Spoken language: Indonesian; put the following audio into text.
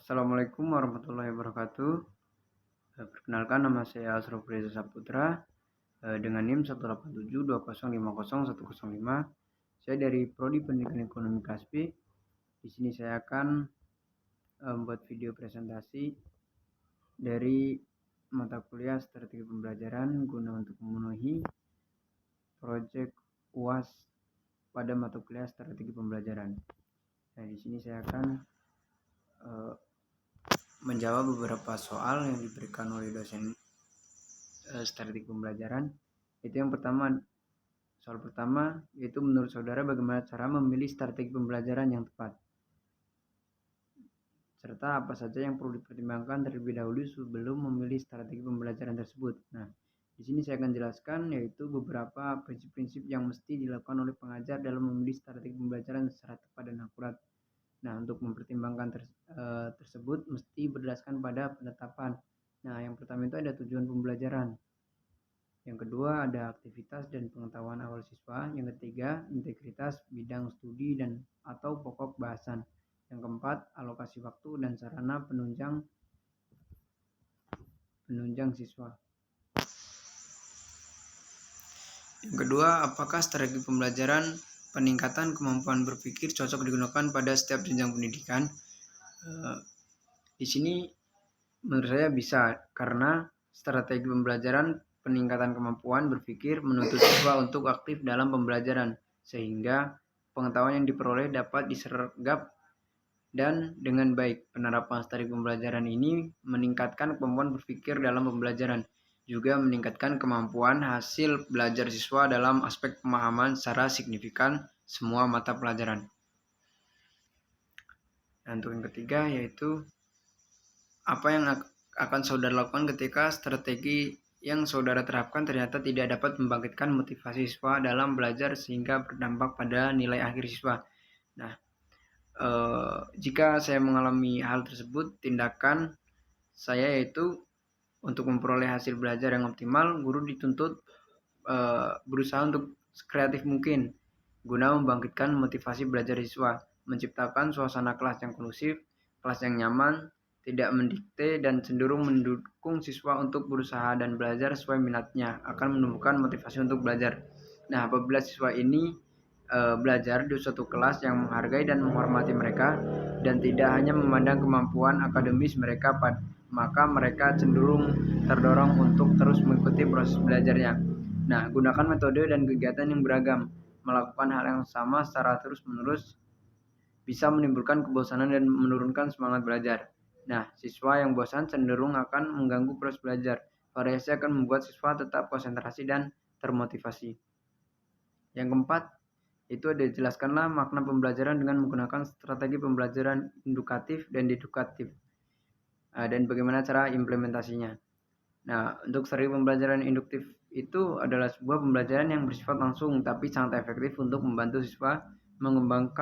Assalamualaikum warahmatullahi wabarakatuh. Perkenalkan, nama saya Asrul Reza Saputra dengan NIM 18720501005. Saya dari Prodi Pendidikan Ekonomi Kaspi. Di sini saya akan membuat video presentasi dari mata kuliah strategi pembelajaran guna untuk memenuhi proyek UAS pada mata kuliah strategi pembelajaran. Nah, di sini saya akan menjawab beberapa soal yang diberikan oleh dosen strategi pembelajaran. Itu yang pertama, soal pertama yaitu menurut saudara bagaimana cara memilih strategi pembelajaran yang tepat, serta apa saja yang perlu dipertimbangkan terlebih dahulu sebelum memilih strategi pembelajaran tersebut. Nah, di sini saya akan jelaskan yaitu beberapa prinsip-prinsip yang mesti dilakukan oleh pengajar dalam memilih strategi pembelajaran secara tepat dan akurat. Nah, untuk mempertimbangkan tersebut mesti berdasarkan pada penetapan. Nah, yang pertama itu ada tujuan pembelajaran. Yang kedua ada aktivitas dan pengetahuan awal siswa. Yang ketiga integritas bidang studi dan atau pokok bahasan. Yang keempat alokasi waktu dan sarana penunjang siswa. Yang kedua, apakah strategi pembelajaran peningkatan kemampuan berpikir cocok digunakan pada setiap jenjang pendidikan? Di sini menurut saya bisa, karena strategi pembelajaran peningkatan kemampuan berpikir menuntut siswa untuk aktif dalam pembelajaran, sehingga pengetahuan yang diperoleh dapat diserap dan dengan baik. Penerapan strategi pembelajaran ini meningkatkan kemampuan berpikir dalam pembelajaran, juga meningkatkan kemampuan hasil belajar siswa dalam aspek pemahaman secara signifikan semua mata pelajaran. Dan untuk yang ketiga yaitu apa yang akan saudara lakukan ketika strategi yang saudara terapkan ternyata tidak dapat membangkitkan motivasi siswa dalam belajar sehingga berdampak pada nilai akhir siswa. Nah, jika saya mengalami hal tersebut, tindakan saya yaitu untuk memperoleh hasil belajar yang optimal, guru dituntut berusaha untuk sekreatif mungkin guna membangkitkan motivasi belajar siswa, menciptakan suasana kelas yang kondusif, kelas yang nyaman, tidak mendikte dan cenderung mendukung siswa untuk berusaha dan belajar sesuai minatnya, akan menumbuhkan motivasi untuk belajar. Nah, apabila siswa ini belajar di suatu kelas yang menghargai dan menghormati mereka dan tidak hanya memandang kemampuan akademis mereka, maka mereka cenderung terdorong untuk terus mengikuti proses belajarnya. Nah, gunakan metode dan kegiatan yang beragam. Melakukan hal yang sama secara terus-menerus bisa menimbulkan kebosanan dan menurunkan semangat belajar. Nah, siswa yang bosan cenderung akan mengganggu proses belajar. Variasi akan membuat siswa tetap konsentrasi dan termotivasi. Yang keempat, itu ada jelaskanlah makna pembelajaran dengan menggunakan strategi pembelajaran indukatif dan dedukatif. Dan bagaimana cara implementasinya. Nah, untuk strategi pembelajaran induktif itu adalah sebuah pembelajaran yang bersifat langsung tapi sangat efektif untuk membantu siswa mengembangkan